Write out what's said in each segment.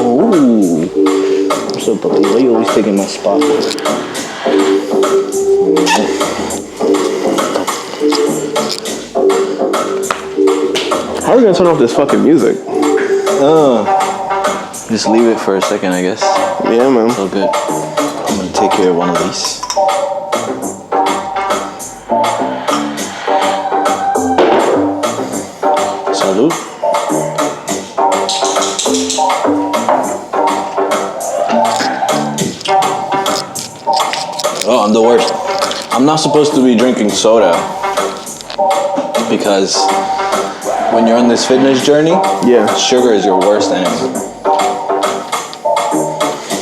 Ooh. What's up, puppy? Why you always taking my spot? How are we gonna turn off this fucking music? Just leave it for a second, I guess. Yeah, man. So good. I'm gonna take care of one of these. Salud. Oh, I'm the worst. I'm not supposed to be drinking soda because when you're on this fitness journey, Yeah. sugar is your worst enemy.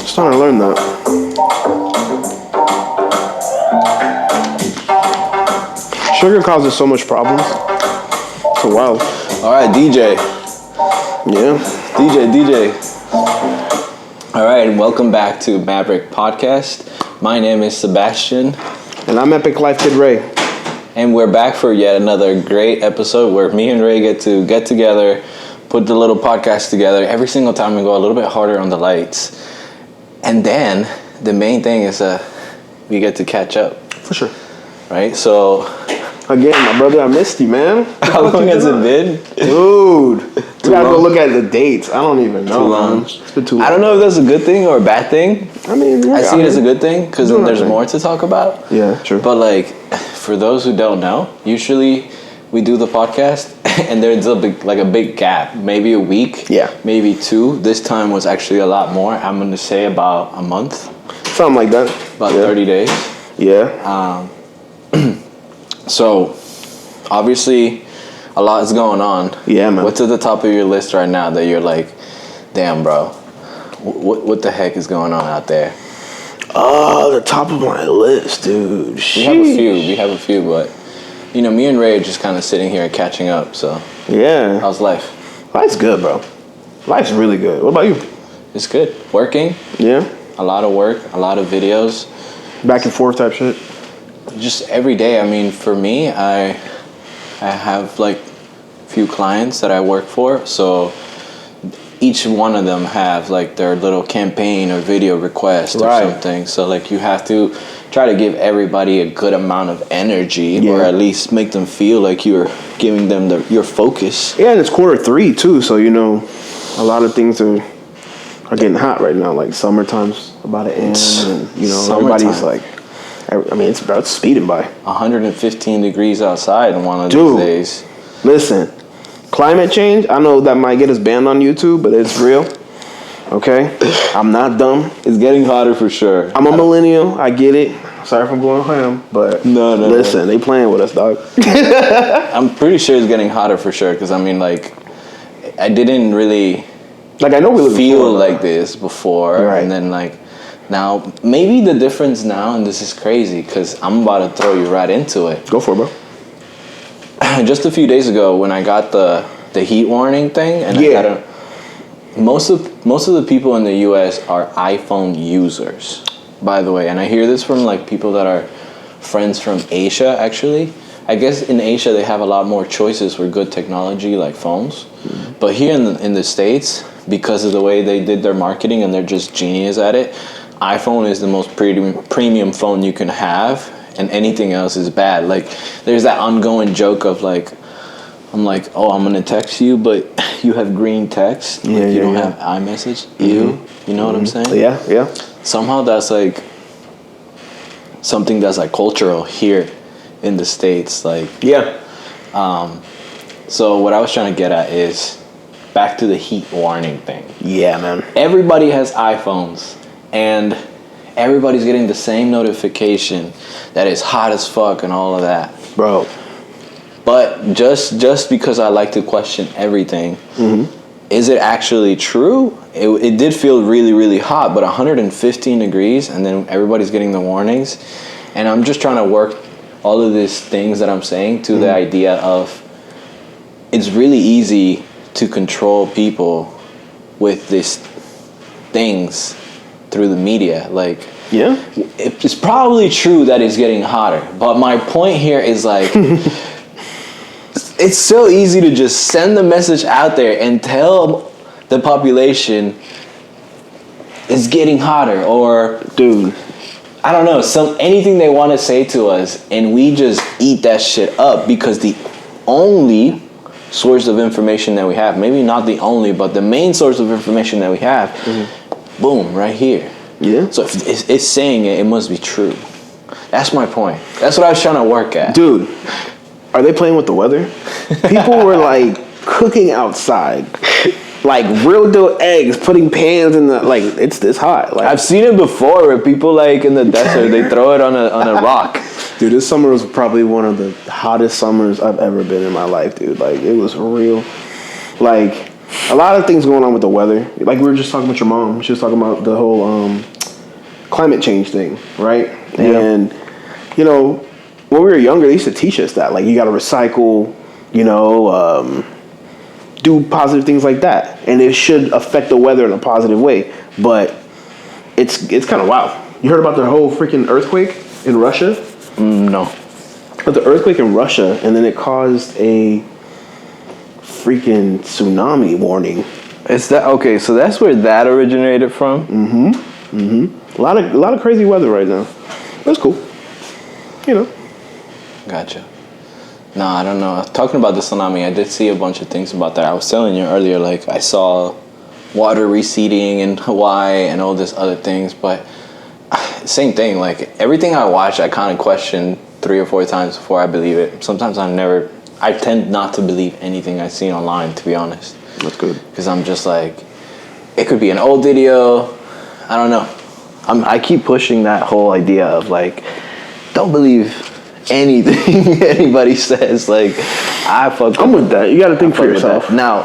Just trying to learn that. Sugar causes so much problems. So wow. All right, DJ. Yeah. DJ. All right, and welcome back to Maverick Podcast. My name is Sebastian. And I'm Epic Life Kid Ray. And we're back for yet another great episode where me and Ray get together, put the little podcast together. Every single time we go a little bit harder on the lights. And then the main thing is we get to catch up. For sure. Right? So Again, my brother, I missed you, man. how long has it been? Dude. We gotta go long? look at the dates. I don't even know. Too long. Man. It's been too long. I don't know if that's a good thing or a bad thing. I mean, I see it as a good thing because then Doing there's our thing. more to talk about. Yeah, true. But like, for those who don't know, usually we do the podcast and there's a big gap, maybe a week, Yeah. maybe two. This time was actually a lot more. I'm gonna say about a month, Something like that. about Yeah. 30 days. Yeah. So, obviously, a lot is going on. Yeah, man. What's at the top of your list right now that you're like, damn, bro, what the heck is going on out there? Oh, the top of my list, dude. We have a few, but you know, me and Ray are just kind of sitting here catching up. So, Yeah. how's life? Life's good, bro. Life's really good. What about you? It's good. Working, Yeah. a lot of work, a lot of videos, Back and forth type shit. just every day. I mean, for me, I have like a few clients that I work for, so each one of them have like their little campaign or video request or Right. something. So like you have to try to give everybody a good amount of energy, or Yeah. at least make them feel like you're giving them your focus. Yeah, and it's quarter 3 too, so you know, a lot of things are getting hot right now. Like summertime's about to end, and you know, everybody's Summertime. like, I mean, it's speeding by. 115 degrees outside on one of Dude. these days. Listen, climate change. I know that might get us banned on YouTube, but it's real. Okay, I'm not dumb. It's getting hotter for sure. I'm a millennial. I get it. Sorry if I'm going ham, but No. listen, they playing with us, dog. I'm pretty sure it's getting hotter for sure, because I mean, like, I didn't really Like I know we live in feel Florida. like this before, Right. and then like now maybe the difference now, and this is crazy because I'm about to throw you right into it. Go for it, bro. Just a few days ago, when I got the heat warning thing, and Yeah. I got most of the people in the U.S. are iPhone users, by the way, and I hear this from like people that are friends from Asia. Actually, I guess in Asia they have a lot more choices for good technology like phones, but here in the States, because of the way they did their marketing and they're just genius at it, iPhone is the most premium phone you can have, and anything else is bad. Like, there's that ongoing joke of like, I'm like, oh, I'm gonna text you, but you have green text. Like, Yeah, you yeah, don't yeah. have iMessage. You know what I'm saying? Yeah. Somehow that's like something that's like cultural here in the States. Like, Yeah. so what I was trying to get at is back to the heat warning thing. Yeah, man. Everybody has iPhones, and everybody's getting the same notification that it's hot as fuck and all of that. Bro. But just because I like to question everything, is it actually true? It did feel really, really hot, but 115 degrees, and then everybody's getting the warnings. And I'm just trying to work all of these things that I'm saying to the idea of it's really easy to control people with these things through the media. Like, Yeah. it's probably true that it's getting hotter, but my point here is like, it's so easy to just send the message out there and tell the population it's getting hotter, or Dude. I don't know, anything they want to say to us, and we just eat that shit up because the only source of information that we have, maybe not the only, but the main source of information that we have, boom, right here. Yeah. So if it's saying it, it must be true. That's my point. That's what I was trying to work at. Dude, are they playing with the weather? People were like cooking outside. Like real deal eggs, putting pans in the, like, it's this hot. Like, I've seen it before where people like in the desert, they throw it on a rock. dude, this summer was probably one of the hottest summers I've ever been in my life, dude. Like, it was real. Like, a lot of things going on with the weather. Like, we were just talking about your mom. She was talking about the whole climate change thing, right? Yeah. And, you know, when we were younger, they used to teach us that. Like, you got to recycle, you know, do positive things like that. And it should affect the weather in a positive way. But it's kind of wild. You heard about the whole freaking earthquake in Russia? No. But the earthquake in Russia, and then it caused a freaking tsunami warning. Is that okay? So that's where that originated from. A lot of crazy weather right now. That's cool. You know. Gotcha. No, I don't know. Talking about the tsunami, I did see a bunch of things about that. I was telling you earlier, like I saw water receding in Hawaii and all this other things, but same thing. Like everything I watch, I kind of question 3 or 4 times before I believe it. Sometimes I tend not to believe anything I see online, to be honest. That's good. Because I'm just like, it could be an old video. I don't know. I keep pushing that whole idea of like, don't believe anything anybody says. Like, I'm with that. You got to think for yourself. Now,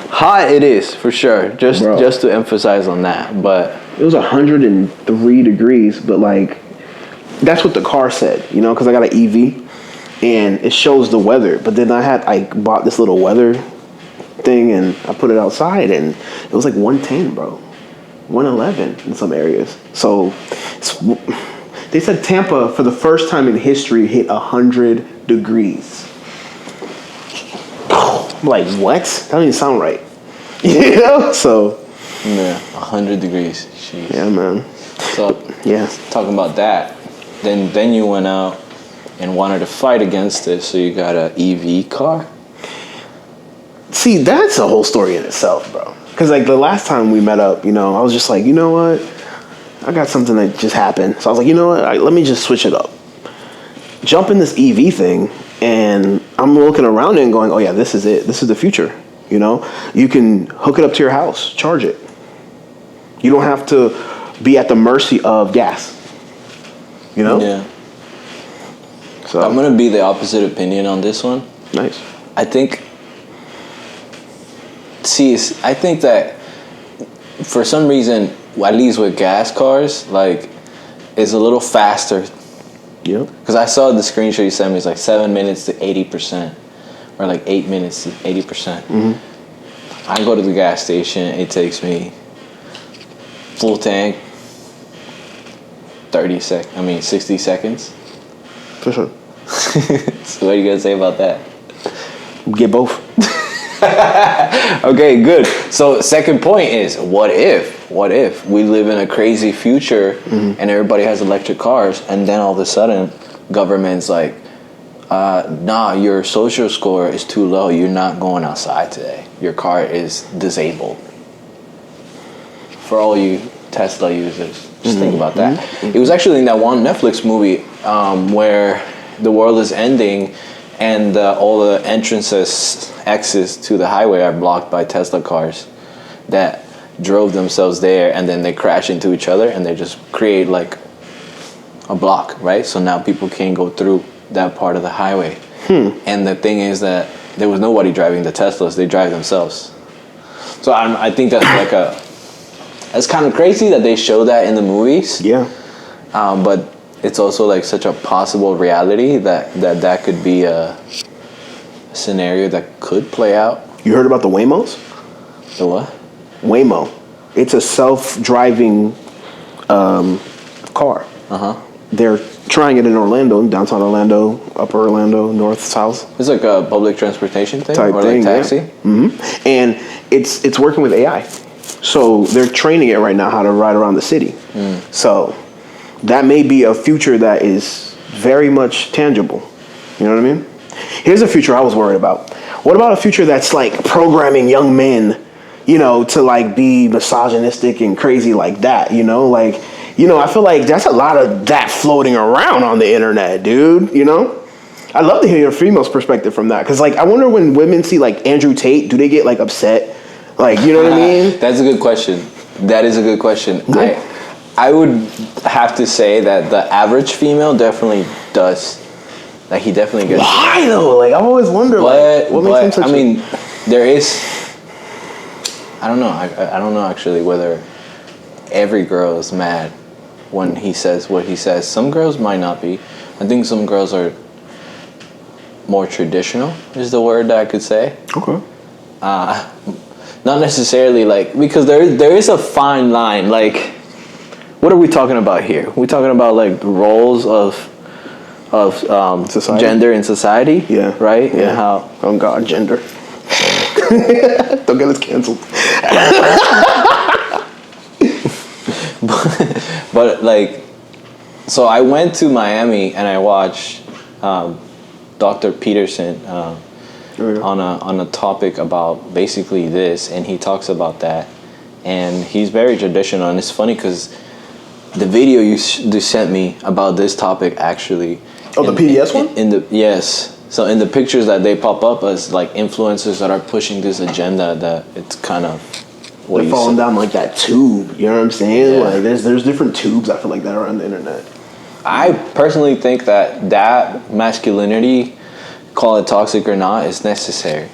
hot it is for sure. Just to emphasize on that. But it was 103 degrees, but like that's what the car said, you know, because I got an EV and it shows the weather. But then I bought this little weather thing and I put it outside and it was like 110, bro, 111 in some areas. So they said Tampa, for the first time in history, hit 100 degrees. I'm like, what? That don't even sound right. You know? So. yeah, 100 degrees. Jeez. Yeah, man. So, yeah. Talking about that, then you went out and wanted to fight against it, so you got an EV car? See, that's a whole story in itself, bro. Because, like, the last time we met up, you know, I was just like, you know what? I got something that just happened. So I was like, you know what? Let me just switch it up. Jump in this EV thing, and I'm looking around and going, oh, yeah, this is it. This is the future, you know? You can hook it up to your house, charge it. You don't have to be at the mercy of gas, you know? Yeah. So I'm going to be the opposite opinion on this one. Nice. I think that for some reason, at least with gas cars, like, it's a little faster. Yep. Because I saw the screenshot you sent me, it's like 7 minutes to 80%, or like 8 minutes to 80%. Mm-hmm. I go to the gas station, it takes me full tank, 60 seconds. For sure. So what are you going to say about that? Get both. Okay, good. So second point is, what if we live in a crazy future and everybody has electric cars, and then all of a sudden government's like, nah, your social score is too low, you're not going outside today, your car is disabled. For all you Tesla users, just think about that. It was actually in that one Netflix movie where the world is ending and all the exits to the highway are blocked by Tesla cars that drove themselves there, and then they crash into each other and they just create like a block, right? So now people can't go through that part of the highway. And the thing is that there was nobody driving the Teslas, they drive themselves. So I think that's kind of crazy that they show that in the movies. Yeah. But it's also like such a possible reality that could be a scenario that could play out. You heard about the Waymos? The what? Waymo. It's a self-driving car. They're trying it in Orlando, downtown Orlando, upper Orlando, north, south. It's like a public transportation thing, Type or thing, like taxi. Yeah. And it's working with AI. So they're training it right now how to ride around the city. So that may be a future that is very much tangible. You know what I mean? Here's a future I was worried about. What about a future that's like programming young men, you know, to like be misogynistic and crazy like that, you know? Like, you know, I feel like there's a lot of that floating around on the internet, dude, you know? I'd love to hear your female's perspective from that. Because, like, I wonder when women see, like, Andrew Tate, do they get, like, upset? Like, you know what I mean? That's a good question. That is a good question. Yeah. I would have to say that the average female definitely does. Like, he definitely gets. Why, though? Like, I've always wondered, like, what makes him such I mean, there is. I don't know. I don't know, actually, whether every girl is mad when he says what he says. Some girls might not be. I think some girls are more traditional, is the word that I could say. Okay. Not necessarily, like, because there is a fine line. Like, what are we talking about here? We're talking about, like, the roles of Society? gender in society. Yeah. Right? Yeah. And how. Oh, God, gender. Don't get us canceled. But like, so I went to Miami and I watched Dr. Peterson on a topic about basically this, and he talks about that, and he's very traditional, and it's funny because the video you sent me about this topic actually. Oh, the PBS one? Yes. So in the pictures that they pop up as like influencers that are pushing this agenda, that it's kind of what They're you falling said. down like that tube. You know what I'm saying? Yeah. Like, there's different tubes, I feel like, that are on the internet. I personally think that masculinity, call it toxic or not, is necessary.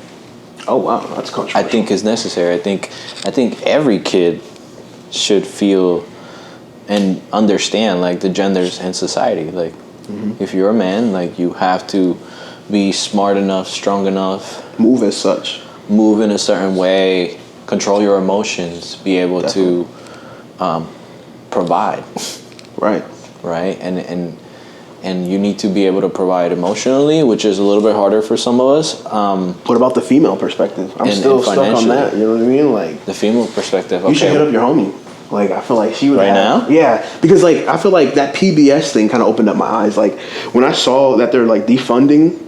Oh, wow. That's controversial. I think is necessary. I think every kid should feel and understand like the genders in society. Like, if you're a man, like, you have to be smart enough, strong enough, move as such, move in a certain way, control your emotions, be able to provide. Right, and you need to be able to provide emotionally, which is a little bit harder for some of us. What about the female perspective? I'm still stuck on that. You know what I mean? Like, the female perspective. You should hit up your homie. Like, I feel like she would now. Yeah, because like I feel like that PBS thing kind of opened up my eyes. Like when I saw that they're like defunding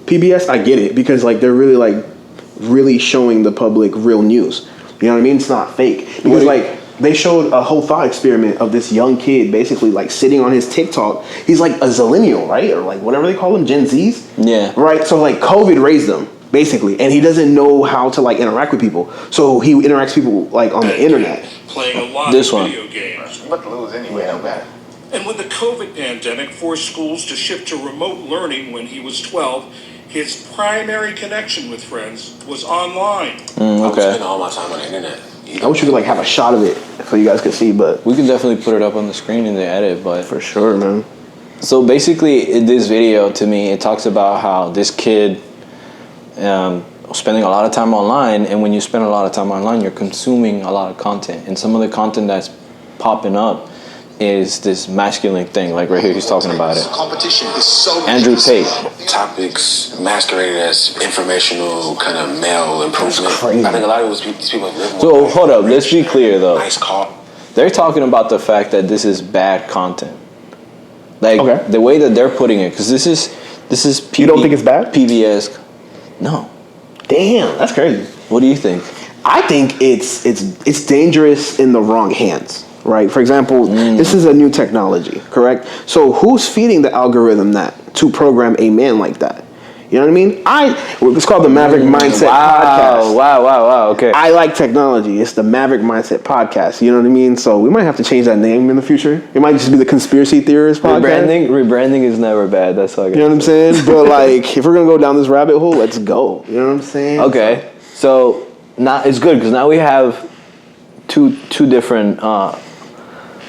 PBS, I get it because like they're really showing the public real news. You know what I mean? It's not fake because like they showed a whole thought experiment of this young kid basically like sitting on his TikTok. He's like a zillennial, right? Or like whatever they call them, Gen Zs. Yeah. Right. So like COVID raised him basically, and he doesn't know how to like interact with people. So he interacts with people like on the internet. Playing a lot This of one. video games. You about to lose anyway, no matter. And when the COVID pandemic forced schools to shift to remote learning when he was 12, his primary connection with friends was online. I Okay. spend all my time on the internet. I wish you could like have a shot of it so you guys could see, but We can definitely put it up on the screen in the edit, but for sure, man. so basically in this video, to me, it talks about how this kid spending a lot of time online, and when you spend a lot of time online, you're consuming a lot of content, and some of the content that's popping up is this masculine thing, like right here he's talking about it. Competition is so Andrew Tate. Topics masqueraded as informational, kind of male improvement. crazy. I think a lot of these people live more. So hold up, let's be clear though. Nice car. They're talking about the fact that this is bad content. Like Okay. the way that they're putting it, because this is You don't think it's bad? PBS. No. Damn, that's crazy. What do you think? I think it's dangerous in the wrong hands, right? For example, this is a new technology, correct? So who's feeding the algorithm that to program a man like that? You know what I mean? It's called the Maverick Mindset Podcast. Wow. Okay. I like technology. It's the Maverick Mindset Podcast. You know what I mean? So we might have to change that name in the future. It might just be the Conspiracy Theorist Podcast. Rebranding is never bad. That's all I got. You know what I'm saying? But like, if we're gonna go down this rabbit hole, let's go. You know what I'm saying? Okay. So now it's good because now we have two different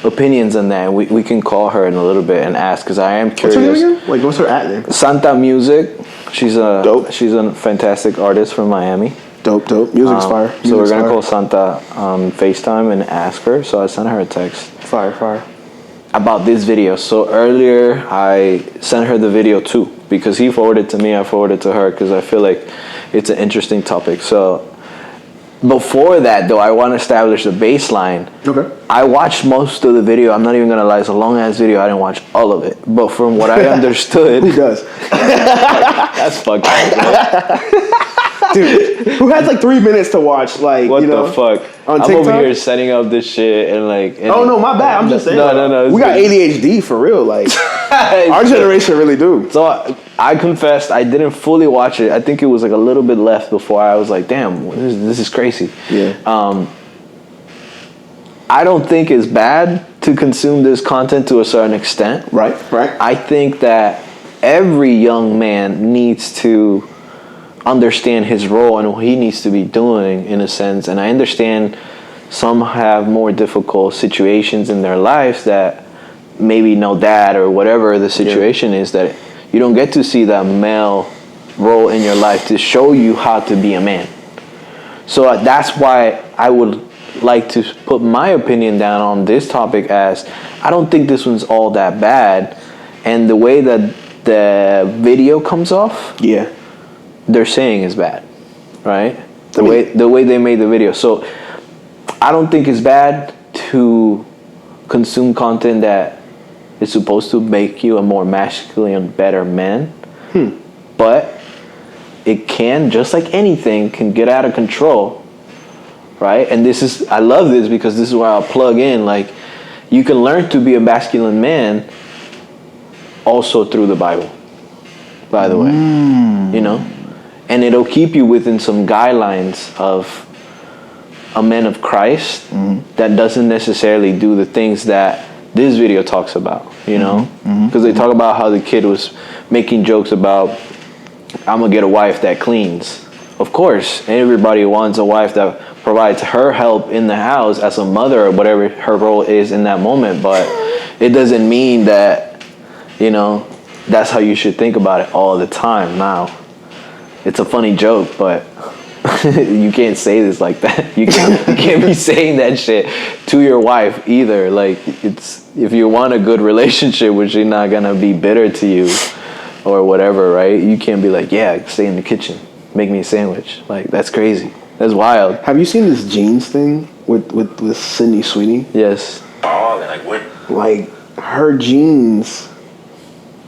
opinions on that. We can call her in a little bit and ask because I am What's her curious. name again? Like, what's her at name? Santa Music. She's Dope. She's a fantastic artist from Miami. Dope. Music's fire. So we're Music's gonna fire. call Santa on FaceTime and ask her. So I sent her a text Fire. about this video. So earlier I sent her the video too because he forwarded to me. I forwarded to her because I feel like it's an interesting topic. So before that, though, I want to establish the baseline. Okay. I watched most of the video. I'm not even gonna lie, it's a long ass video. I didn't watch all of it, but from what I understood, Who does? that's fucked up. Dude, who has like 3 minutes to watch? Like, What you know, the fuck? on I'm TikTok? over here setting up this shit and like. And Oh no, my bad. I'm just saying. No. We got ADHD for real. Like, our generation really do. So I confessed I didn't fully watch it. I think it was like a little bit left before I was like, damn, this is crazy. Yeah. I don't think it's bad to consume this content to a certain extent. Right. I think that every young man needs to understand his role and what he needs to be doing in a sense. And I understand some have more difficult situations in their lives that maybe no dad or whatever the situation is, that you don't get to see that male role in your life to show you how to be a man. So that's why I would like to put my opinion down on this topic as I don't think this one's all that bad. And the way that the video comes off, Yeah. they're saying is bad, right? The way they made the video. So I don't think it's bad to consume content that is supposed to make you a more masculine, better man. But it can, just like anything, can get out of control, right? And I love this because this is where I'll plug in. Like, you can learn to be a masculine man also through the Bible, by the way, you know? And it'll keep you within some guidelines of a man of Christ that doesn't necessarily do the things that this video talks about, you know? Because they talk about how the kid was making jokes about, I'm gonna get a wife that cleans. Of course, everybody wants a wife that provides her help in the house as a mother or whatever her role is in that moment, but it doesn't mean that, you know, that's how you should think about it all the time now. It's a funny joke, but you can't say this like that. You can't be saying that shit to your wife either. Like, it's, if you want a good relationship where she's not gonna be bitter to you or whatever, right? You can't be like, yeah, stay in the kitchen, make me a sandwich. Like, that's crazy. That's wild. Have you seen this jeans thing with Sydney Sweeney? Yes. Oh, like what? Like, her jeans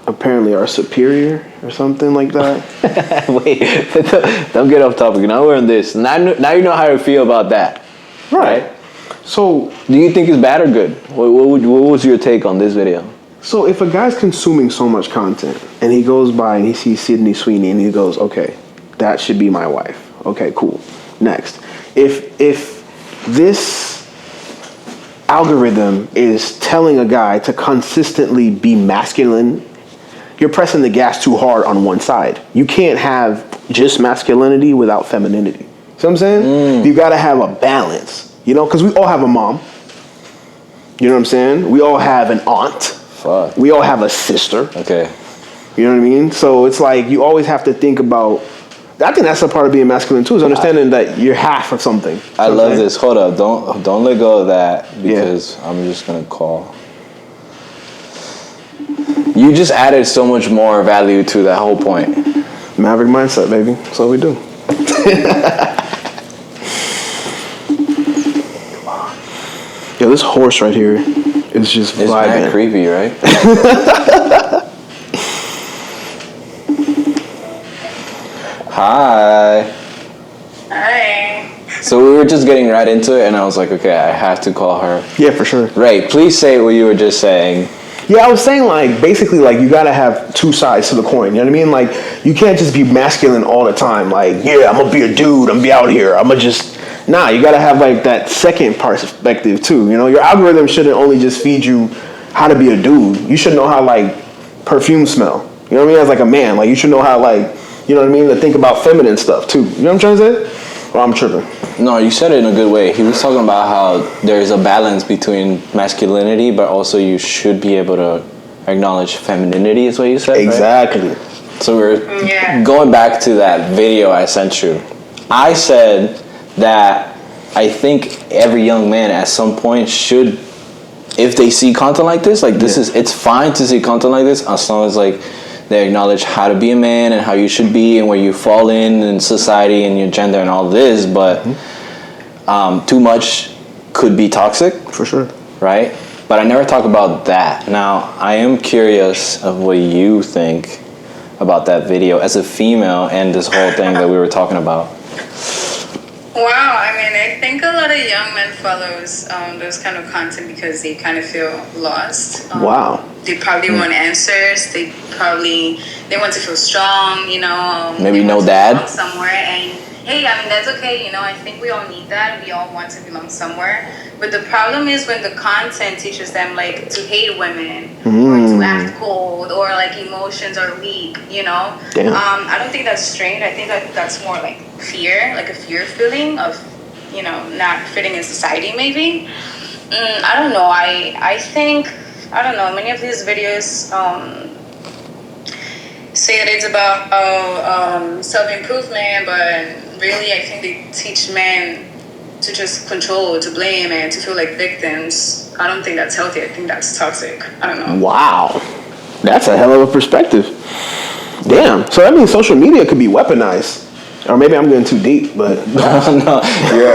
apparently are superior or something like that. Wait, don't get off topic. Now we're on this. Now you know how to feel about that. Right. So Do you think it's bad or good? What was your take on this video? So if a guy's consuming so much content and he goes by and he sees Sydney Sweeney and he goes, okay, that should be my wife. Okay, cool. Next. If this algorithm is telling a guy to consistently be masculine, you're pressing the gas too hard on one side. You can't have just masculinity without femininity. See what I'm saying? You gotta have a balance, you know, because we all have a mom. You know what I'm saying? We all have an aunt. Fuck. We all have a sister. Okay. You know what I mean? So it's like you always have to think about. I think that's a part of being masculine too, is understanding that you're half of something. I love this. Hold up. Don't let go of that because I'm just gonna call. You just added so much more value to that whole point. Maverick mindset, baby. That's what we do. Yo, this horse right here is just It's vibing. mad creepy, right? Hi. Hi. So we were just getting right into it, and I was like, okay, I have to call her. Yeah, for sure. Ray, please say what you were just saying. Yeah, I was saying like basically like you gotta have two sides to the coin. You know what I mean? Like you can't just be masculine all the time. Like, yeah, I'm gonna be a dude. I'm gonna be out here. I'm gonna just nah. You gotta have like that second perspective too. You know, your algorithm shouldn't only just feed you how to be a dude. You should know how like perfume smell. You know what I mean? As like a man, like you should know how like you know what I mean to think about feminine stuff too. You know what I'm trying to say? Or I'm tripping. No, you said it in a good way. He was talking about how there's a balance between masculinity, but also you should be able to acknowledge femininity, is what you said, Exactly. right? So we're going back to that video I sent you. I said that I think every young man at some point should, if they see content like this, like this is, it's fine to see content like this as long as like they acknowledge how to be a man and how you should be and where you fall in society and your gender and all this, but Too much could be toxic, For sure. right? But I never talk about that. Now, I am curious of what you think about that video as a female and this whole thing that we were talking about. Wow, I mean, I think a lot of young men follows those kind of content because they kind of feel lost. Wow. They probably want answers. They want to feel strong. Maybe they no want to dad. belong somewhere. And hey, I mean that's okay. I think we all need that. We all want to belong somewhere. But the problem is when the content teaches them like to hate women or to act cold or like emotions are weak. Damn. I don't think that's strange. I think that's more like fear, like a fear feeling of not fitting in society maybe. I don't know. I think I don't know, many of these videos say that it's about self-improvement, but really I think they teach men to just control, to blame, and to feel like victims. I don't think that's healthy. I think that's toxic. I don't know. Wow. That's a hell of a perspective. Damn. So that means social media could be weaponized. Or maybe I'm getting too deep, but No,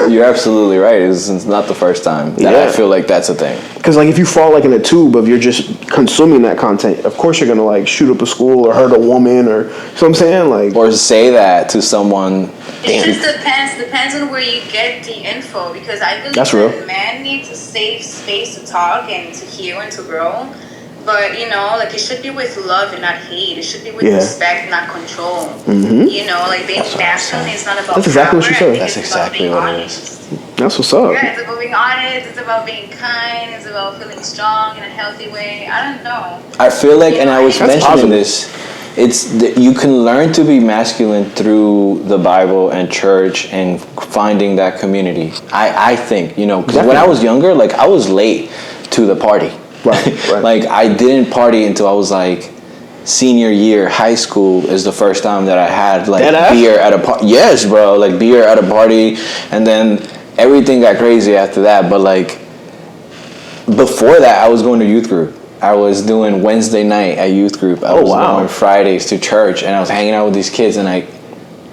you're absolutely right. It's not the first time that I feel like that's a thing. because like if you fall like in a tube of you're just consuming that content, of course you're gonna like shoot up a school or hurt a woman or, you know what I'm saying? Like, Or say that to someone. It just depends on where you get the info, because I believe That's that real. men need a safe space to talk and to heal and to grow. But like it should be with love and not hate. It should be with respect, not control. Like being masculine is not about That's exactly what power. you said. I think That's it's about exactly being what it honest. that's what's up. Yeah, it's about being honest. It's about being kind. It's about feeling strong in a healthy way. I don't know. I feel like, and I was That's mentioning positive. this, you can learn to be masculine through the Bible and church and finding that community. I think, because when I was younger, like I was late to the party. Right. Like I didn't party until I was like senior year. High school is the first time that I had like Deadass? beer at a party. Yes, bro, like beer at a party, and then everything got crazy after that. But like before that, I was going to youth group. I was doing Wednesday night at youth group. I was going Fridays to church, and I was hanging out with these kids, and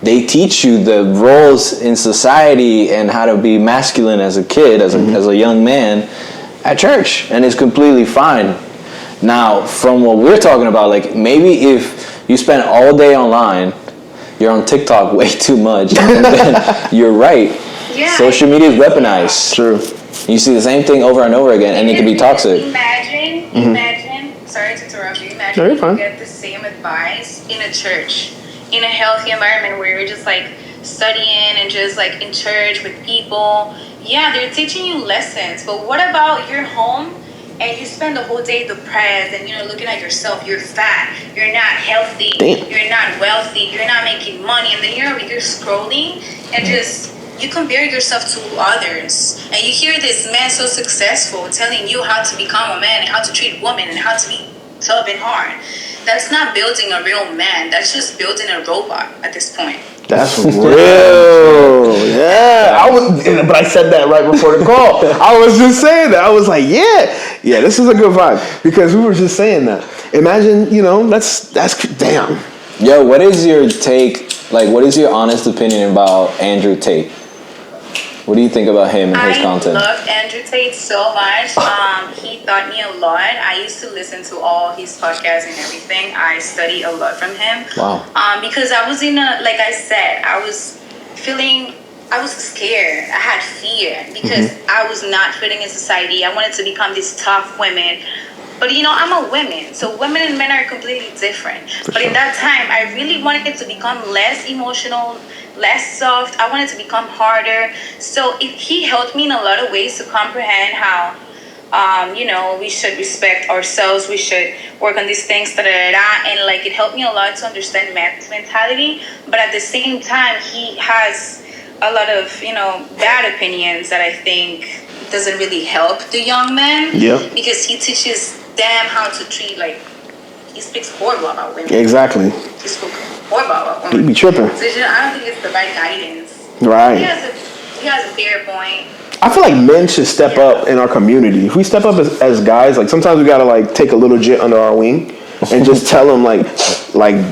they teach you the roles in society and how to be masculine as a kid, as a young man at church, and it's completely fine. Now, from what we're talking about, like maybe if you spend all day online, you're on TikTok way too much, and then you're right. Yeah, Social media is weaponized. True. You see the same thing over and over again, and it can be toxic. Imagine, sorry to interrupt you, imagine No, you're you fine. get the same advice in a church, in a healthy environment where you're just like studying and just like in church with people. Yeah, they're teaching you lessons, but what about your home and you spend the whole day depressed and looking at yourself, you're fat, you're not healthy, Damn. you're not wealthy, you're not making money, and then you're scrolling and just you compare yourself to others, and you hear this man so successful telling you how to become a man and how to treat women and how to be tough and hard. That's not building a real man. That's just building a robot at this point. That's real. Yeah. But I said that right before the call. I was just saying that. I was like, yeah, this is a good vibe, because we were just saying that. Imagine, that's damn. Yo, what is your take? Like, what is your honest opinion about Andrew Tate? What do you think about him and his content? I loved Andrew Tate so much. He taught me a lot. I used to listen to all his podcasts and everything. I studied a lot from him. Wow. Because I was like I said, I was scared. I had fear because I was not fitting in society. I wanted to become this tough woman. But I'm a woman, so women and men are completely different. But in that time, I really wanted to become less emotional, less soft. I wanted to become harder. So he helped me in a lot of ways to comprehend how, we should respect ourselves. We should work on these things, and like it helped me a lot to understand man's mentality. But at the same time, he has a lot of bad opinions that I think doesn't really help the young men. Yeah. Because he teaches them how to treat, like, he speaks horrible about women. Exactly. He spoke horrible about women. He be tripping. So I don't think it's the right guidance. Right. He has a fair point. I feel like men should step up in our community. If we step up as guys, like sometimes we gotta like take a little jit under our wing and just tell them like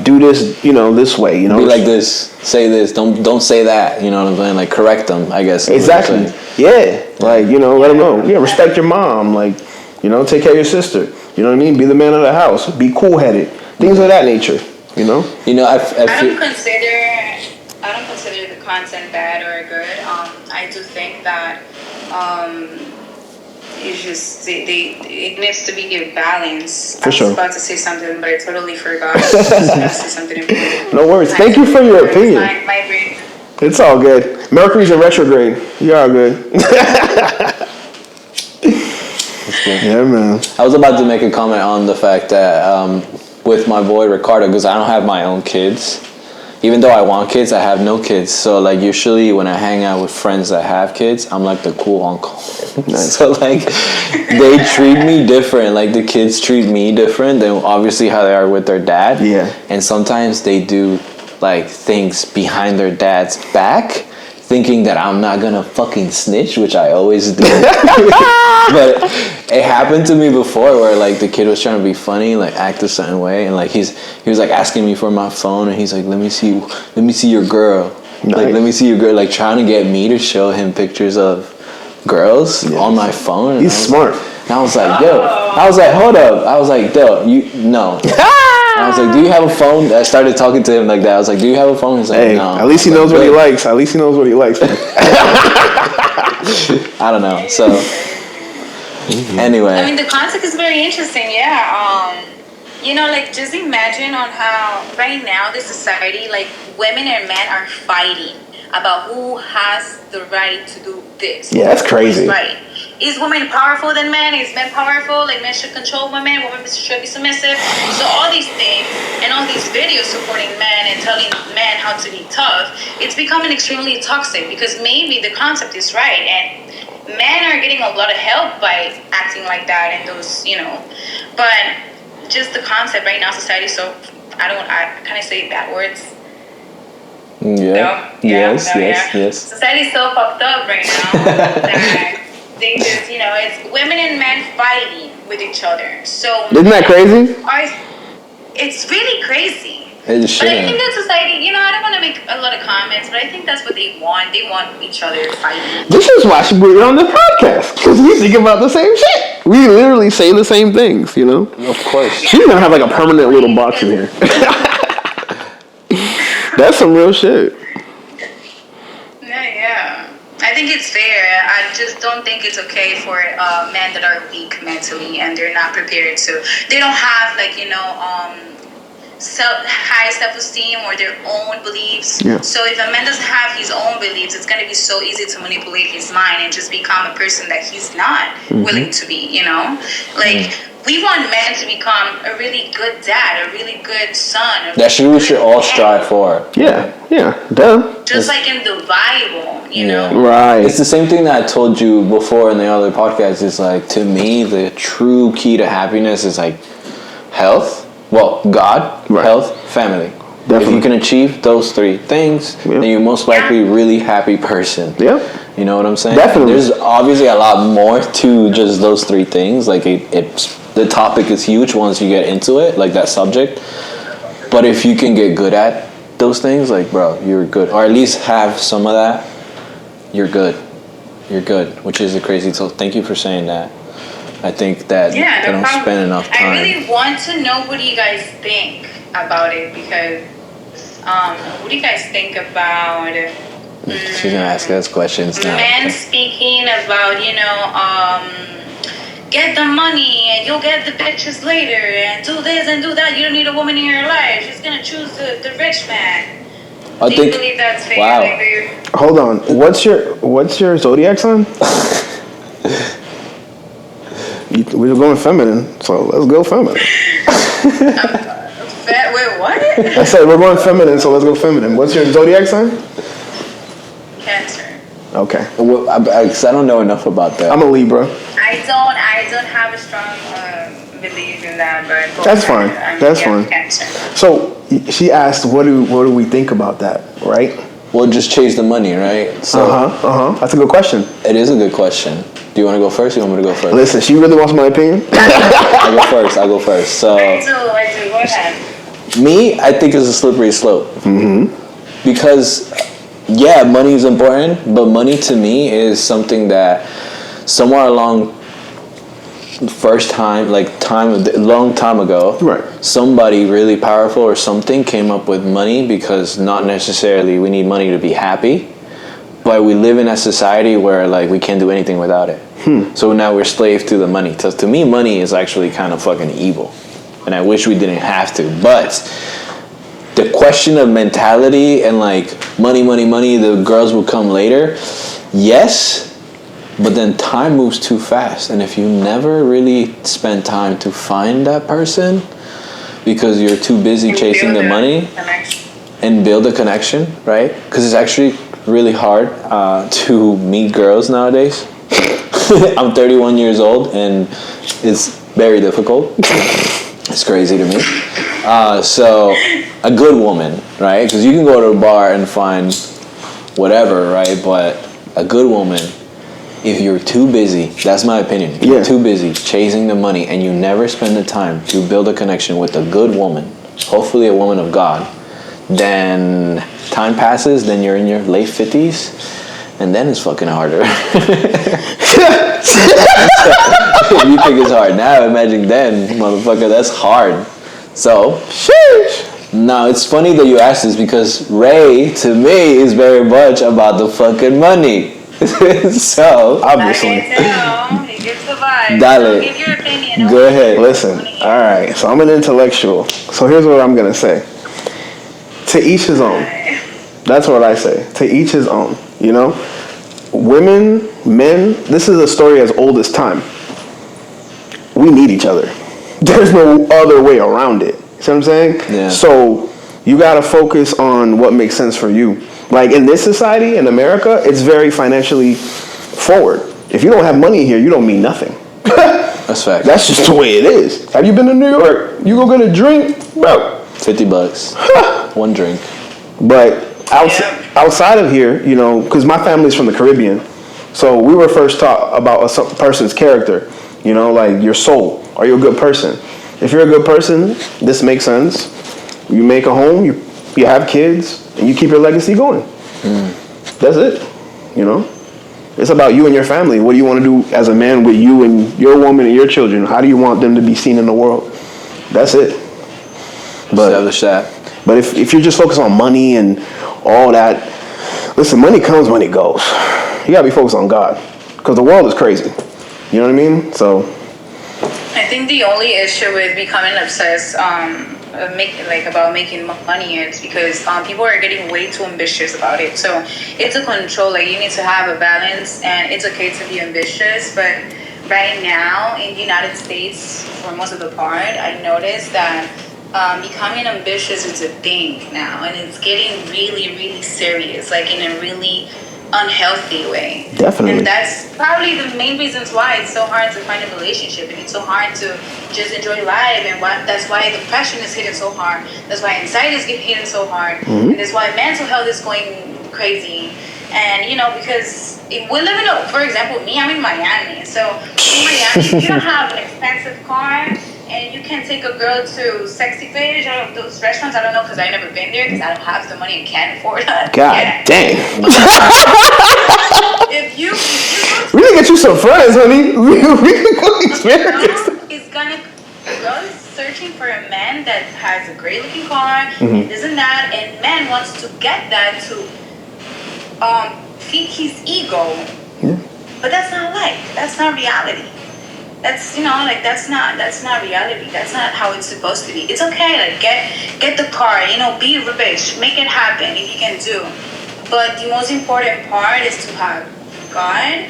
do this, this way, Be like this, say this, don't say that. You know what I'm saying? Like correct them, I guess. is what I'm Exactly. saying. Yeah. Like, let them know. Yeah, respect your mom. Like, take care of your sister. You know what I mean? Be the man of the house. Be cool-headed. Things of that nature, You know, I I feel. don't consider the content bad or good. I do think that it's just it needs to be a balance. For sure. I was about to say something, but I totally forgot. I was about to say something important. No worries. Thank you for your opinion. My brain. It's all good. Mercury's in retrograde. You're all good. Yeah, man. I was about to make a comment on the fact that with my boy Ricardo, because I don't have my own kids. Even though I want kids, I have no kids. So like usually when I hang out with friends that have kids, I'm like the cool uncle. So like they treat me different. Like the kids treat me different than obviously how they are with their dad. Yeah. And sometimes they do like things behind their dad's back, thinking that I'm not gonna fucking snitch, which I always do. But it happened to me before where like the kid was trying to be funny, like act a certain way, and like he was like asking me for my phone, and he's like, let me see your girl. Nice. Like let me see your girl, like trying to get me to show him pictures of girls on my phone. And He's smart. And I was like, hold up. I was like, no. I was like, do you have a phone? I started talking to him like that. I was like, do you have a phone? He's like, Hey, no. at least he knows what he likes. At least he knows what he likes. I don't know. So anyway. I mean, the concept is very interesting. Yeah. Like just imagine on how right now the society, like women and men are fighting about who has the right to do this. Yeah, that's crazy. Right. Is women powerful than men? Is men powerful? Like men should control women, women should be submissive. So all these things and all these videos supporting men and telling men how to be tough, it's becoming extremely toxic because maybe the concept is right and men are getting a lot of help by acting like that and those, but just the concept right now, society. So can I say bad words? Yeah. Yes. Society's so fucked up right now that they just, it's women and men fighting with each other. So Isn't that crazy? It's really crazy. It But I shouldn't. think that society, I don't want to make a lot of comments, but I think that's what they want. They want each other fighting. This is why we're on the podcast. Because we think about the same shit. We literally say the same things, Of course. She's gonna have like a permanent little box in here. That's some real shit. Yeah. I think it's fair. I just don't think it's okay for men that are weak mentally and they're not prepared to. They don't have high self-esteem or their own beliefs. Yeah. So if a man doesn't have his own beliefs, it's going to be so easy to manipulate his mind and just become a person that he's not willing to be, we want men to become a really good dad, a really good son. That's what we should all strive for. Yeah, duh. Just like in the Bible, you know. Right. It's the same thing that I told you before in the other podcast. It's like, to me, the true key to happiness is like health. Well, God, Right. health, family. Definitely. If you can achieve those three things, then you're most likely a really happy person. Yeah. You know what I'm saying? Definitely. There's obviously a lot more to just those three things. Like the topic is huge once you get into it, like that subject. But if you can get good at those things, like bro, you're good. Or at least have some of that, you're good. You're good, which is a crazy. So thank you for saying that. I think that they don't spend enough time. I really want to know what you guys think about it because what do you guys think about She's gonna ask us questions now. men speaking about, get the money and you'll get the bitches later and do this and do that. You don't need a woman in your life. She's gonna choose the rich man. Do you believe that's fair? Wow. Like, Hold on. What's your zodiac sign? We're going feminine, so let's go feminine. wait, what? I said we're going feminine, so let's go feminine. What's your zodiac sign? Cancer. Okay. Well, I don't know enough about that. I'm a Libra. I don't have a strong belief in that, but That's fine. That's fine. Cancer. So she asked, what do we think about that, right? Well, just chase the money, right? So That's a good question. it is a good question. Do you want to go first? Or you want me to go first? Listen, she really wants my opinion. I'll go first. So I do. Go ahead. me, I think it's a slippery slope. Because yeah, money is important, but money to me is something that somewhere along the first time, long time ago, Right. somebody really powerful or something came up with money, because not necessarily we need money to be happy, but we live in a society where like we can't do anything without it. So now we're slave to the money. So to me, money is actually kind of fucking evil, and I wish we didn't have to. But the question of mentality and like money, the girls will come later. Yes, but then time moves too fast, and if you never really spend time to find that person because you're too busy chasing the money and build a connection, right? Because it's actually really hard to meet girls nowadays. I'm 31 years old, and it's very difficult. It's crazy to me. So a good woman, right? Because you can go to a bar and find whatever, right? But a good woman, if you're too busy, that's my opinion. If you're too busy chasing the money and you never spend the time to build a connection with a good woman, hopefully a woman of God, then time passes, then you're in your late 50s, and then it's fucking harder. You think it's hard now, imagine then, motherfucker, that's hard. So, now it's funny that you asked this, because Ray, to me, is very much about the fucking money. So, Obviously. I can tell. He gives the vibe. Dale. So give your opinion. Go ahead. Listen, all right. So I'm an intellectual. So here's what I'm gonna say. To each his own. That's what I say. To each his own. You know, women, men. This is a story as old as time. We need each other. There's no other way around it. See what I'm saying? Yeah. So you gotta focus on what makes sense for you. Like in this society, in America, it's very financially forward. If you don't have money here, you don't mean nothing. That's fact. That's just the way it is. Have you been to New York? You go get a drink, bro. $50. One drink. But outside of here, you know, because my family's from the Caribbean, so we were first taught about a person's character. You know, like your soul. Are you a good person? If you're a good person, this makes sense. You make a home, you have kids, and you keep your legacy going. That's it. You know? It's about you and your family. What do you want to do as a man with you and your woman and your children? How do you want them to be seen in the world? That's it. Establish that. But if you're just focused on money and all that, listen, money comes, money goes. You gotta be focused on God, because the world is crazy. You know what I mean? So I think the only issue with becoming obsessed about making money is because people are getting way too ambitious about it. So it's a control. Like you need to have a balance, and it's okay to be ambitious. But right now in the United States, for most of the part, I noticed that becoming ambitious is a thing now, and it's getting really, really serious. Like in a really unhealthy way. Definitely. And that's probably the main reasons why it's so hard to find a relationship, and it's so hard to just enjoy life, and that's why depression is hitting so hard. That's why anxiety is getting hitting so hard. And that's why mental health is going crazy. And you know, because if we live for example, me, I'm in Miami. So in Miami, if you don't have an expensive car and you can take a girl to Sexy Fish or those restaurants, I don't know, because I've never been there, because I don't have the money and can't afford that. God dang. If you We can get you some friends, honey. We can go experience. Girl is searching for a man that has a great looking car, and this and that, and man wants to get that to feed his ego. But that's not life. That's not reality. That's that's not reality. That's not how it's supposed to be. It's okay, like get the car, be rich, make it happen if you can do. But the most important part is to have God,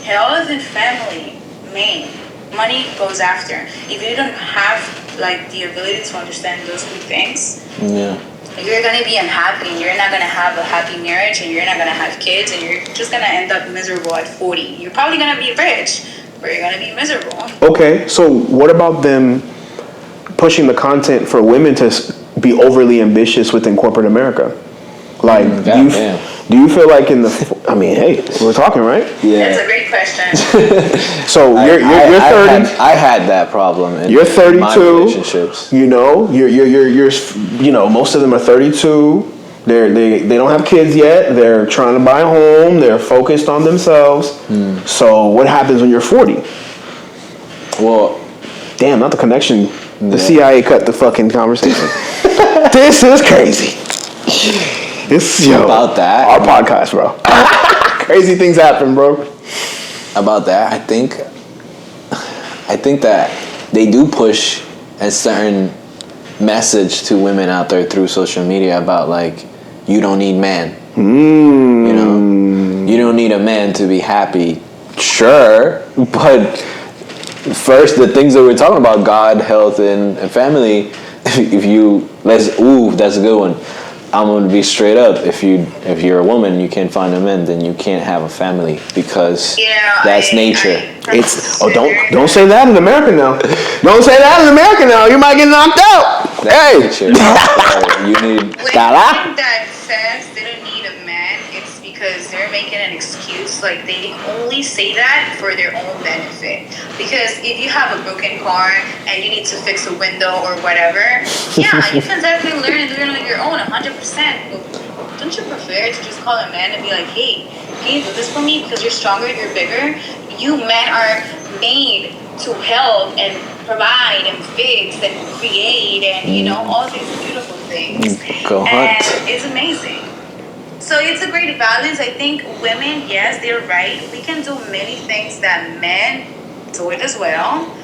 health, and family. Main. Money goes after. If you don't have the ability to understand those two things, you're gonna be unhappy, and you're not gonna have a happy marriage, and you're not gonna have kids, and you're just gonna end up miserable at 40. You're probably gonna be rich, but you're gonna be miserable. Okay, so what about them pushing the content for women to be overly ambitious within corporate America? Like, Do you feel like in the? I mean, hey, we're talking, right? That's a Yeah. great question. So you're 30. I had that problem. In You're my 32. relationships. You know, you're you know, most of them are 32. They don't have kids yet. They're trying to buy a home. They're focused on themselves. So what happens when you're 40? Well, Damn, not the connection. The CIA cut the fucking conversation. This is crazy. It's About that? Our podcast, bro. Crazy things happen, bro. about that, I think that they do push a certain message to women out there through social media about like you don't need man. You know, you don't need a man to be happy. Sure, but first the things that we're talking about, God, health, and family. If you that's a good one. I'm gonna be straight up. If you're a woman, you can't find a man, then you can't have a family because that's nature. Don't say that in America now. Don't say that in America now. You might get knocked out. That's Hey. nature. You need. When I think that says they don't need a man, it's because they're making an excuse. Like they only say that for their own benefit. Because if you have a broken car and you need to fix a window or whatever, yeah, you can definitely learn and do it on your own 100%. But don't you prefer to just call a man and be like, hey, can you do this for me? Because you're stronger, you're bigger. You men are made to help and provide and fix and create and, you know, all these beautiful things. Go And hunt. it's amazing. So it's a great balance. I think women, yes, they're right. We can do many things that men do it as well.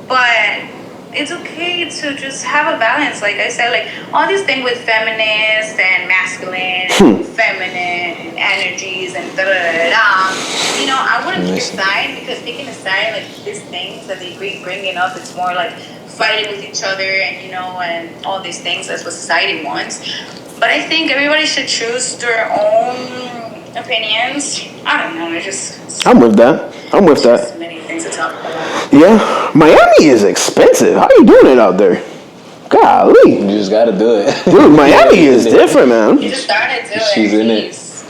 But it's okay to just have a balance. Like I said, like all these things with feminist and masculine and feminine and energies and da-da-da-da. You know, I wouldn't pick a side because picking a side, like these things that they bringing up, it's more like fighting with each other and, you know, and all these things. That's what society wants. But I think everybody should choose their own opinions. I don't know. It's just I'm with that. just many things to talk about. Yeah, Miami is expensive. How you doing it out there? Golly, You just gotta do it. dude, Miami is different, man. You just started doing She's in it. It's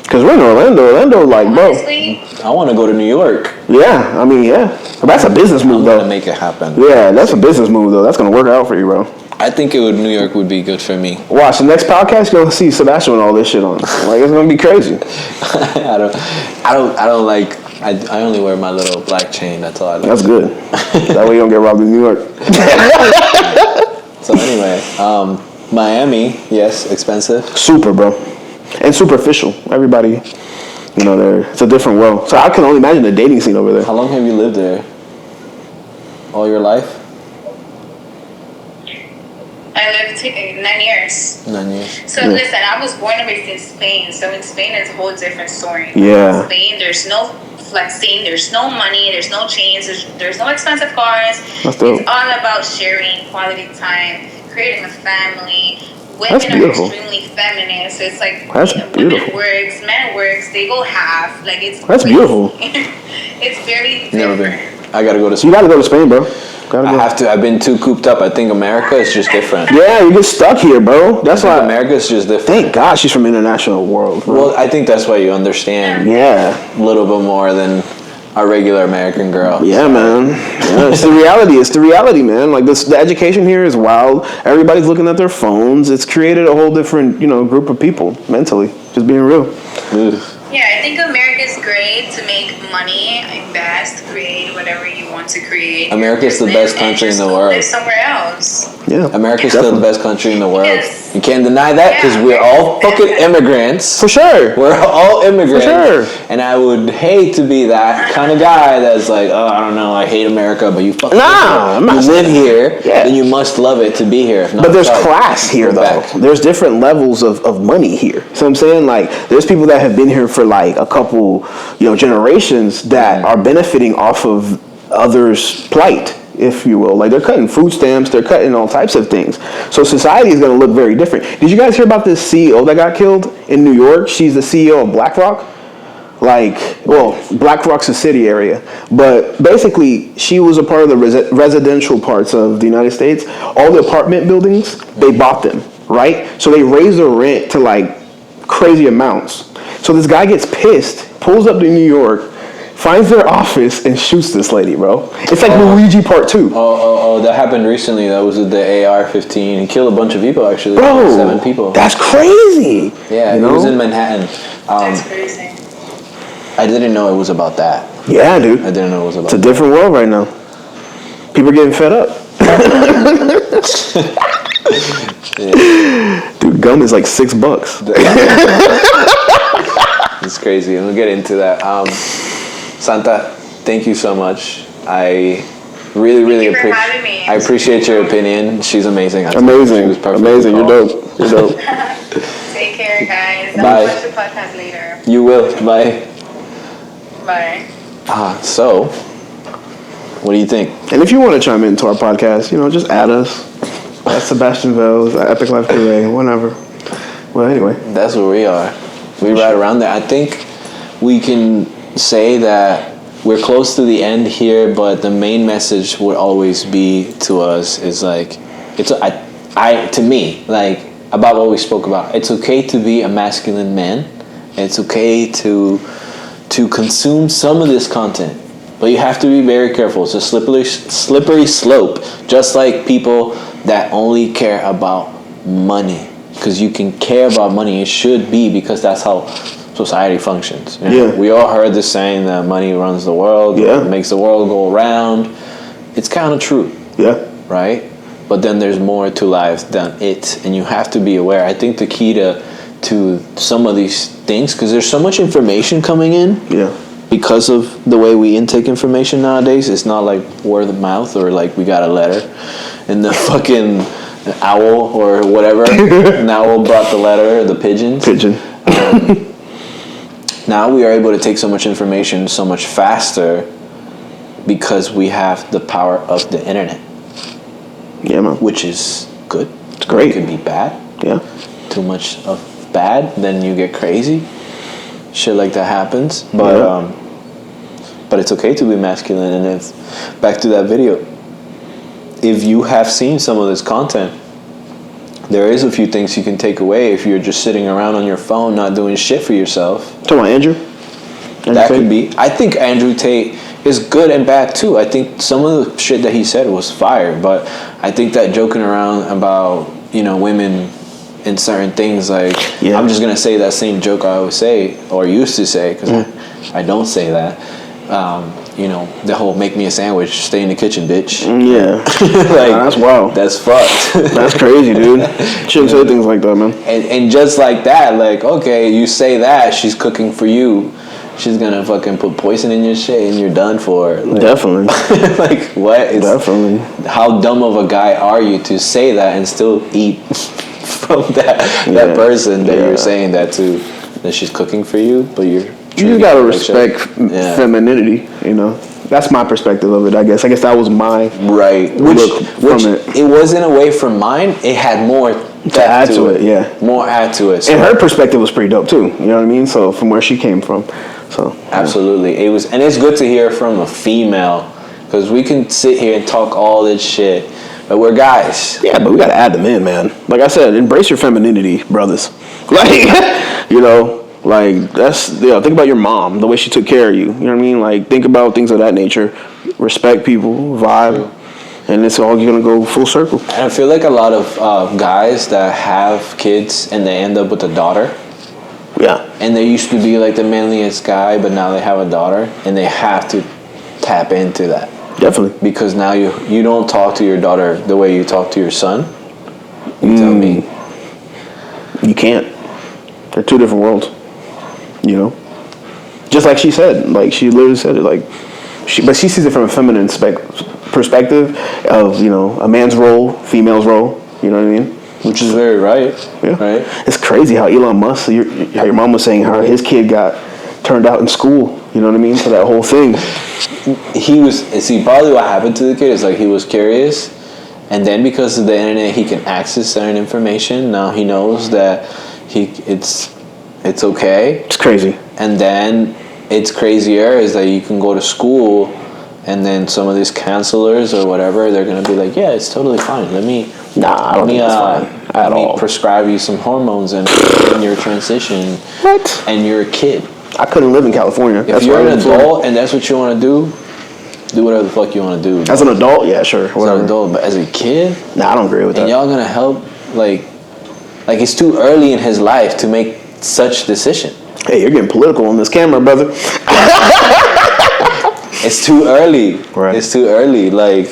Cause we're in Orlando. Orlando, like, bro. honestly, I want to go to New York. Yeah, I mean, yeah. But that's a business I'm move, gonna though. make it happen. Yeah, that's a business move, though. That's gonna work out for you, bro. I think New York would be good for me. Watch the next podcast. You're gonna see Sebastian with all this shit on. Like, it's gonna be crazy. I don't like. I only wear my little black chain. That's all I like. That's good. That way you don't get robbed in New York. So anyway, Miami, yes, expensive. Super, bro, and superficial. Everybody, you know, it's a different world. So I can only imagine the dating scene over there. How long have you lived there? All your life? I lived 9 years. 9 years. So listen, I was born and raised in Spain. So in Spain, it's a whole different story. Yeah. In Spain, there's no flexing, there's no money, there's no chains, there's no expensive cars. That's dope. It's all about sharing quality time, creating a family. That's Women are beautiful. extremely feminine, so it's like That's beautiful. women works, men works, they go half. Like it's That's crazy. beautiful. It's very Never different. been. I gotta go to So you Spain. gotta go to Spain, bro. Gotta I go. have to. I've been too cooped up. I think America is just different. Yeah, you get stuck here, bro. That's why. America is just different. Thank God she's from international world, bro. Well, I think that's why you understand Yeah. a little bit more than a regular American girl. Yeah, man. Yeah, it's the reality. It's the reality, man. Like this, the education here is wild. Everybody's looking at their phones. It's created a whole different, group of people mentally. Just being real. Ugh. Yeah, I think America's great to make money, invest, create whatever you want to create. America's the Business, best country and in the just world. Live somewhere else. Yeah. America's still the Definitely. best country in the world. Yes. You can't deny that because Yeah, we're all America's fucking better. immigrants. For sure. We're all immigrants. For sure. And I would hate to be that kind of guy that's like, oh, I don't know, I hate America, but you fucking Nah, I'm not you live here, Yeah. then you must love it to be here. If not, But there's sorry, class here, go though. back. There's different levels of money here. So I'm saying, like, there's people that have been here for like a couple, generations that are benefiting off of others' plight, if you will. Like, they're cutting food stamps, they're cutting all types of things. So society is going to look very different. Did you guys hear about this CEO that got killed in New York? She's the CEO of BlackRock. BlackRock's a city area, but basically she was a part of the residential parts of the United States. All the apartment buildings, they bought them, right? So they raised the rent to like crazy amounts. So this guy gets pissed, pulls up to New York, finds their office, and shoots this lady, bro. It's like Luigi Part 2. Oh, that happened recently. That was with the AR-15. He killed a bunch of people, actually. Bro, 7 people. that's crazy. Yeah, you he was know? in Manhattan. That's crazy. I didn't know it was about that. Yeah, dude. I didn't know it was about It's a different world right now. People are getting fed up. Dude, gum is like $6. It's crazy. And we'll get into that. Santa, thank you so much. I really, really Thank you for having me. I appreciate your opinion. She's amazing. She Amazing. was perfect Amazing. to You're call. dope. You're dope. Take care, guys. Bye. I'll watch the podcast later. You will. Bye. Bye. So, what do you think? And if you want to chime into our podcast, just add us. At Sebastian Vels, at Epic Life Career, whatever. Well, anyway. That's where we are. We right around there. I think we can say that we're close to the end here, but the main message would always be to us is like, to me, like about what we spoke about. It's okay to be a masculine man. It's okay to consume some of this content, but you have to be very careful. It's a slippery slope, just like people that only care about money. Because you can care about money, it should be, because that's how society functions. Yeah. We all heard the saying that money runs the world, Yeah. makes the world go round. It's kind of true, Yeah. right? But then there's more to life than it, and you have to be aware. I think the key to some of these things, because there's so much information coming in, Yeah. because of the way we intake information nowadays. It's not like word of mouth or like we got a letter and the fucking owl or whatever. An owl brought the letter, the pigeons. Pigeon. Now we are able to take so much information so much faster because we have the power of the internet, Yeah, man. which is good. It's great. It could be bad. Yeah. Too much of bad, then you get crazy. Shit like that happens. But Yeah. but it's okay to be masculine. And if back to that video, if you have seen some of this content, there is a few things you can take away if you're just sitting around on your phone not doing shit for yourself. Talking about Andrew? That could be. I think Andrew Tate is good and bad too. I think some of the shit that he said was fire, but I think that joking around about, women in certain things, like, Yeah. I'm just gonna say that same joke I always say or used to say, because I don't say that. The whole "make me a sandwich, stay in the kitchen, bitch." Yeah. Like, Nah, that's wild. That's fucked. That's crazy, dude. Shouldn't say things like that, man. And just like that, like, okay, you say that, she's cooking for you. She's gonna fucking put poison in your shit and you're done for. Like, Definitely. like, what? Definitely. How dumb of a guy are you to say that and still eat from that Yeah. person that Yeah. you're saying that to? That she's cooking for you, but you're. You just gotta treating her like respect shit. Yeah. femininity, That's my perspective of it, I guess. I guess that was my Right, look which from it. it wasn't away from mine. It had more To add to it, yeah. more add to it. So And her perspective was pretty dope too. You know what I mean? So from where she came from, so absolutely, it was, and it's good to hear from a female, because we can sit here and talk all this shit, but we're guys. yeah. But we gotta add them in, man. Like I said, embrace your femininity, brothers. Like that's think about your mom, the way she took care of you. You know what I mean? Like think about things of that nature. Respect people, vibe, and it's all gonna go full circle. And I feel like a lot of guys that have kids and they end up with a daughter, Yeah, and they used to be like the manliest guy, but now they have a daughter, and they have to tap into that, definitely. because now you don't talk to your daughter the way you talk to your son. You tell me. You can't. They're two different worlds. Just like she said, like she literally said it, like but she sees it from a feminine perspective of a man's role, female's role. You know what I mean? Which is very right. Yeah. Right. It's crazy how Elon Musk, how your mom was saying how his kid got turned out in school. You know what I mean? For that whole thing. Probably what happened to the kid is like he was curious, and then because of the internet he can access certain information. Now he knows that it's okay. It's crazy. And then it's crazier is that you can go to school and then some of these counselors or whatever, they're gonna be like, yeah, it's totally fine. Let me Nah, I don't think that's fine at all. prescribe you some hormones and in your transition. What? And you're a kid. I couldn't live in California. If you're an adult and that's what you want to do whatever the fuck you want to do. As an adult, yeah, sure, As whatever. an adult, but as a kid, Nah, I don't agree with and that. y'all gonna help, like it's too early in his life to make such decision. Hey, you're getting political on this camera, brother. It's too early. Right. It's too early. Like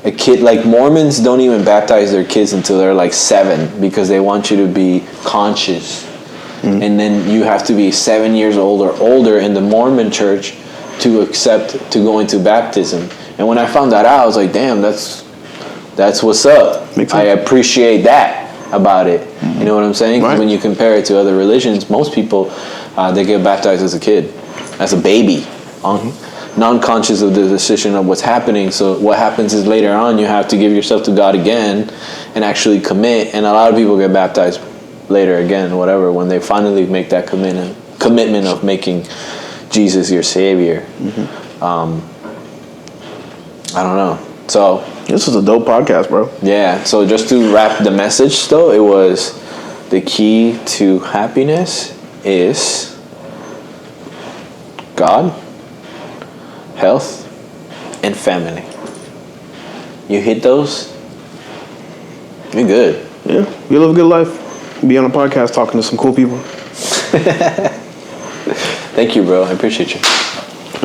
a kid, like Mormons don't even baptize their kids until they're like 7 because they want you to be conscious. And then you have to be 7 years old or older in the Mormon church to accept to go into baptism. And when I found that out, I was like, damn, that's what's up. Makes I sense. appreciate that about it. You know what I'm saying? 'Cause Right. when you compare it to other religions, most people they get baptized as a kid, as a baby, non-conscious of the decision of what's happening. So what happens is later on you have to give yourself to God again and actually commit. And a lot of people get baptized later again, whatever, when they finally make that commitment of making Jesus your savior. I don't know. So This was a dope podcast, bro. yeah, so just to wrap the message though, it was the key to happiness is God, health, and family. You hit those, you're good. Yeah, you live a good life. Be on a podcast talking to some cool people. Thank you, bro. I appreciate you.